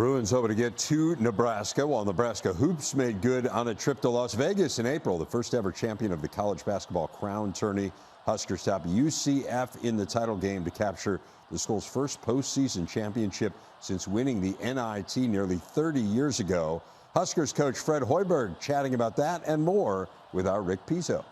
Bruins hoping to get to Nebraska, while Nebraska hoops made good on a trip to Las Vegas in April. The first ever champion of the college basketball crown tourney. Huskers top UCF in the title game to capture the school's first postseason championship since winning the NIT nearly 30 years ago. Huskers coach Fred Hoiberg chatting about that and more with our Rick Pizzo.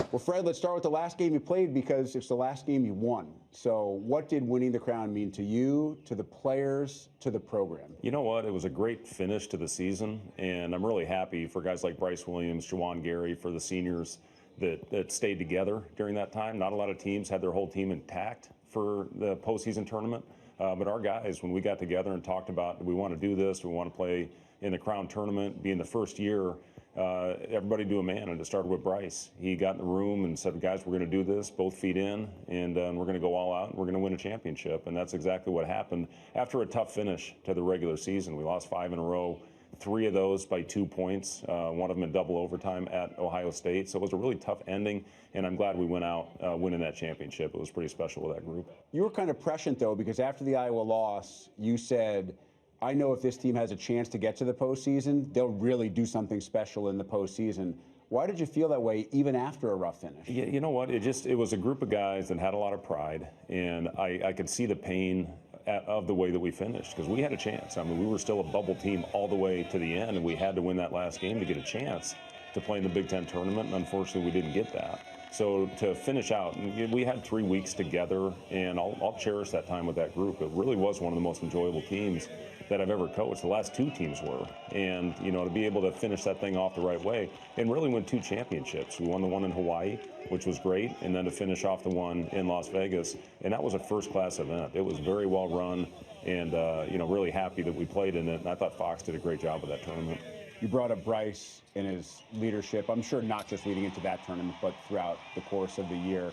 Well, Fred, let's start with the last game you played because it's the last game you won. So what did winning the crown mean to you, to the players, to the program? You know what? It was a great finish to the season, and I'm really happy for guys like Bryce Williams, Juwan Gary, for the seniors that stayed together during that time. Not a lot of teams had their whole team intact for the postseason tournament, but our guys, when we got together and talked about, do we want to do this, do we want to play in the crown tournament, being the first year, everybody do a man, and it started with Bryce. He got in the room and said, guys, we're going to do this, both feet in, and we're going to go all out, and we're going to win a championship. And that's exactly what happened after a tough finish to the regular season. We lost 5 in a row, 3 of those by 2 points, one of them in double overtime at Ohio State. So it was a really tough ending, and I'm glad we went out winning that championship. It was pretty special with that group. You were kind of prescient, though, because after the Iowa loss, you said, I know if this team has a chance to get to the postseason, they'll really do something special in the postseason. Why did you feel that way even after a rough finish? You know what? It was a group of guys that had a lot of pride, and I could see the pain of the way that we finished, because we had a chance. I mean, we were still a bubble team all the way to the end, and we had to win that last game to get a chance to play in the Big Ten tournament, and unfortunately we didn't get that. So to finish out, we had 3 weeks together, and I'll cherish that time with that group. It really was one of the most enjoyable teams that I've ever coached. The last 2 teams were. And, you know, to be able to finish that thing off the right way and really win 2 championships. We won the one in Hawaii, which was great, and then to finish off the one in Las Vegas. And that was a first-class event. It was very well run, and, you know, really happy that we played in it. And I thought Fox did a great job with that tournament. You brought up Bryce and his leadership, I'm sure not just leading into that tournament, but throughout the course of the year.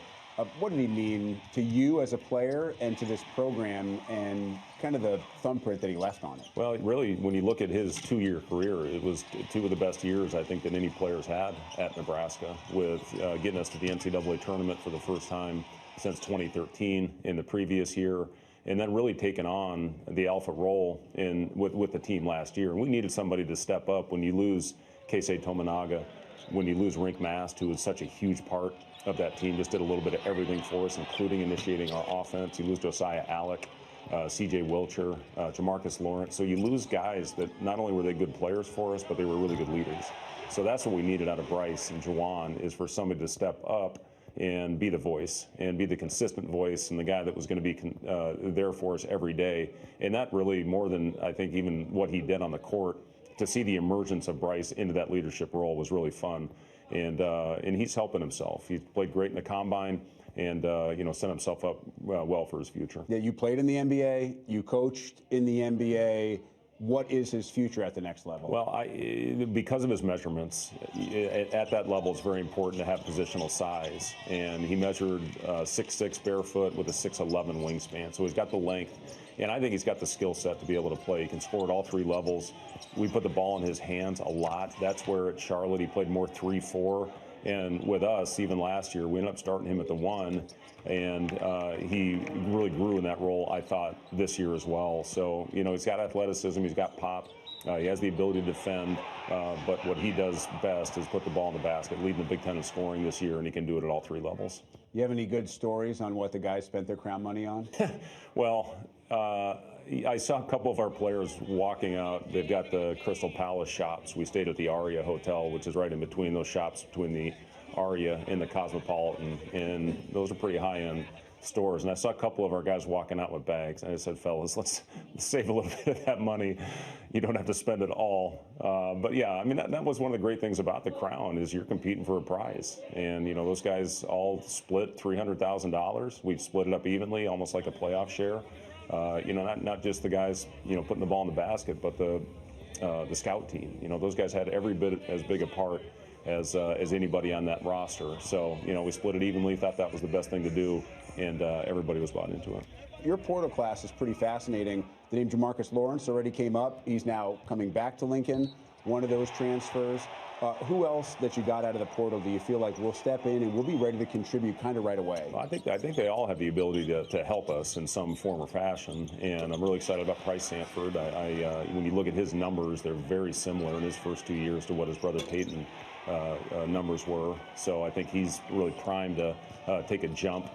What did he mean to you as a player and to this program and kind of the thumbprint that he left on it? Well, really, when you look at his 2-year career, it was 2 of the best years I think that any player's had at Nebraska, with getting us to the NCAA tournament for the first time since 2013 in the previous year, and then really taking on the alpha role with the team last year. And we needed somebody to step up when you lose Keisei Tominaga, when you lose Rink Mast, who was such a huge part of that team, just did a little bit of everything for us, including initiating our offense. You lose Josiah Alec, C.J. Wilcher, Jamarcus Lawrence. So you lose guys that not only were they good players for us, but they were really good leaders. So that's what we needed out of Bryce and Juwan, is for somebody to step up and be the voice, and be the consistent voice, and the guy that was going to be there for us every day. And that really, more than I think even what he did on the court, to see the emergence of Bryce into that leadership role was really fun. And he's helping himself. He played great in the combine, and you know, set himself up well for his future. Yeah, you played in the NBA, you coached in the NBA. What is his future at the next level? Well, because of his measurements, at that level, it's very important to have positional size. And he measured 6'6" barefoot with a 6'11" wingspan. So he's got the length, and I think he's got the skill set to be able to play. He can score at all 3 levels. We put the ball in his hands a lot. That's where at Charlotte he played more 3-4. And with us, even last year, we ended up starting him at the 1, and he really grew in that role, I thought, this year as well. So, you know, he's got athleticism, he's got pop, he has the ability to defend, but what he does best is put the ball in the basket, leading the Big Ten in scoring this year, and he can do it at all 3 levels. You have any good stories on what the guys spent their crown money on? Well, I saw a couple of our players walking out. They've got the Crystal Palace shops. We stayed at the Aria Hotel, which is right in between those shops, between the Aria and the Cosmopolitan, and those are pretty high-end stores. And I saw a couple of our guys walking out with bags, and I said, fellas, let's save a little bit of that money. You don't have to spend it all. But yeah, I mean, that was one of the great things about the crown, is you're competing for a prize. And, you know, those guys all split $300,000. We split it up evenly, almost like a playoff share. You know, not just the guys, you know, putting the ball in the basket, but the scout team. You know, those guys had every bit as big a part as anybody on that roster. So, you know, we split it evenly, thought that was the best thing to do, and everybody was bought into it. Your portal class is pretty fascinating. The name Jamarcus Lawrence already came up. He's now coming back to Lincoln. one of those transfers. Who else that you got out of the portal do you feel like will step in and will be ready to contribute kind of right away? Well, I think they all have the ability to help us in some form or fashion, and I'm really excited about Price Sanford. When you look at his numbers, they're very similar in his first 2 years to what his brother Peyton numbers were. So I think he's really primed to take a jump.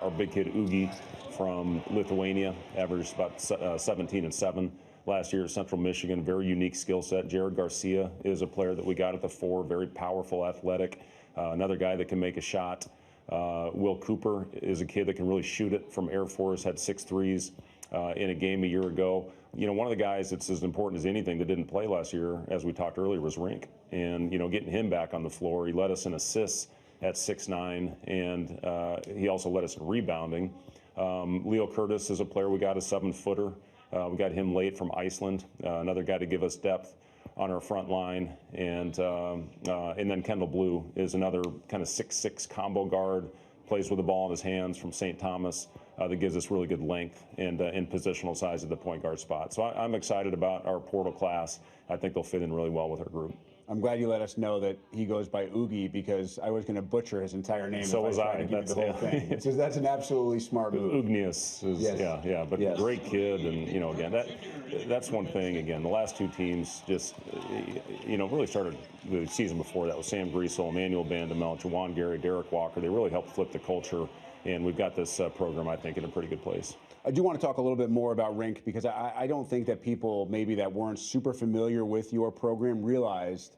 Our big kid Ugi from Lithuania averaged about 17 and 7. Last year at Central Michigan, very unique skill set. Jared Garcia is a player that we got at the 4, very powerful, athletic, another guy that can make a shot. Will Cooper is a kid that can really shoot it from Air Force, had 6 threes in a game a year ago. You know, one of the guys that's as important as anything that didn't play last year, as we talked earlier, was Rink. And, you know, getting him back on the floor, he led us in assists at 6'9", and he also led us in rebounding. Leo Curtis is a player we got, a 7-footer. We got him late from Iceland, another guy to give us depth on our front line. And then Kendall Blue is another kind of 6'6" combo guard, plays with the ball in his hands from St. Thomas, that gives us really good length and positional size at the point guard spot. So I'm excited about our portal class. I think they'll fit in really well with our group. I'm glad you let us know that he goes by Ugi, because I was going to butcher his entire name. So was I. That's the whole thing. That's an absolutely smart move. Ugnius is, yes. yeah, but yes. Great kid, and you know, again, that's one thing. Again, the last 2 teams just, you know, really started the season before that with Sam Griesel, Emmanuel Bandamel, Jawan Gary, Derek Walker. They really helped flip the culture, and we've got this program, I think, in a pretty good place. I do want to talk a little bit more about Rink, because I don't think that people maybe that weren't super familiar with your program realized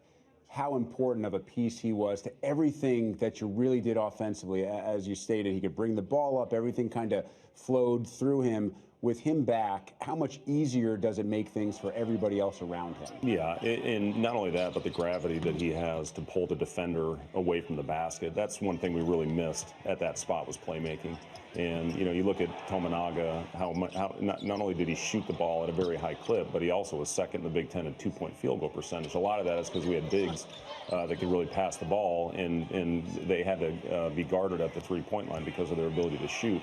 how important of a piece he was to everything that you really did offensively. As you stated, he could bring the ball up. Everything kind of flowed through him. With him back, how much easier does it make things for everybody else around him? Yeah, and not only that, but the gravity that he has to pull the defender away from the basket. That's one thing we really missed at that spot, was playmaking. And, you know, you look at Tominaga, how not only did he shoot the ball at a very high clip, but he also was second in the Big Ten in 2-point field goal percentage. A lot of that is because we had bigs that could really pass the ball, and they had to be guarded at the 3-point line because of their ability to shoot.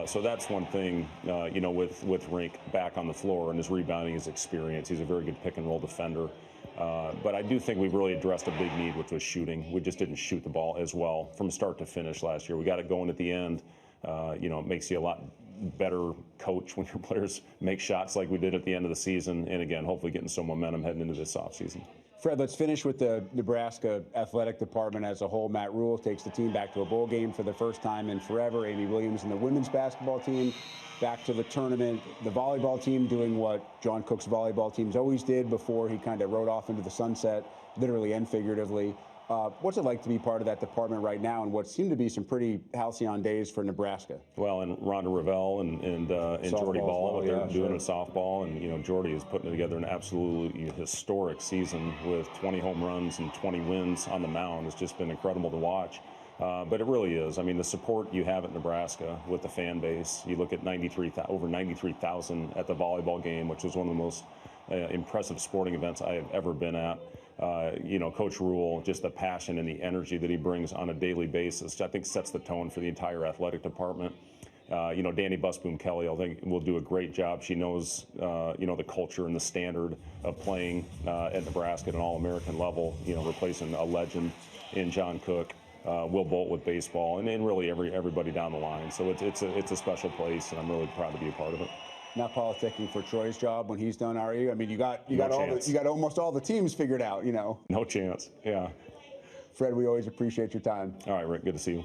So that's one thing, you know, with Rink back on the floor, and his rebounding, his experience. He's a very good pick-and-roll defender. But I do think we've really addressed a big need, which was shooting. We just didn't shoot the ball as well from start to finish last year. We got it going at the end. You know, it makes you a lot better coach when your players make shots like we did at the end of the season. And again, hopefully getting some momentum heading into this offseason. Fred, let's finish with the Nebraska athletic department as a whole. Matt Rule takes the team back to a bowl game for the first time in forever. Amy Williams and the women's basketball team back to the tournament. The volleyball team doing what John Cook's volleyball teams always did before he kind of rode off into the sunset, literally and figuratively. What's it like to be part of that department right now, and what seem to be some pretty halcyon days for Nebraska? Well, and Rhonda Revelle and Jordy Ball, what they're doing in softball, and you know, Jordy is putting together an absolutely historic season with 20 home runs and 20 wins on the mound. It's just been incredible to watch. But it really is. I mean, the support you have at Nebraska with the fan base. You look at over 93,000 at the volleyball game, which was one of the most impressive sporting events I have ever been at. You know, Coach Rule, just the passion and the energy that he brings on a daily basis, I think sets the tone for the entire athletic department. You know, Danny Busboom-Kelly, I think, will do a great job. She knows, you know, the culture and the standard of playing at Nebraska at an All-American level, you know, replacing a legend in John Cook. Will Bolt with baseball, and really everybody down the line. So it's a special place, and I'm really proud to be a part of it. Not politicking for Troy's job when he's done, are you? I mean, you got almost all the teams figured out, you know. No chance. Yeah. Fred, we always appreciate your time. All right, Rick. Good to see you.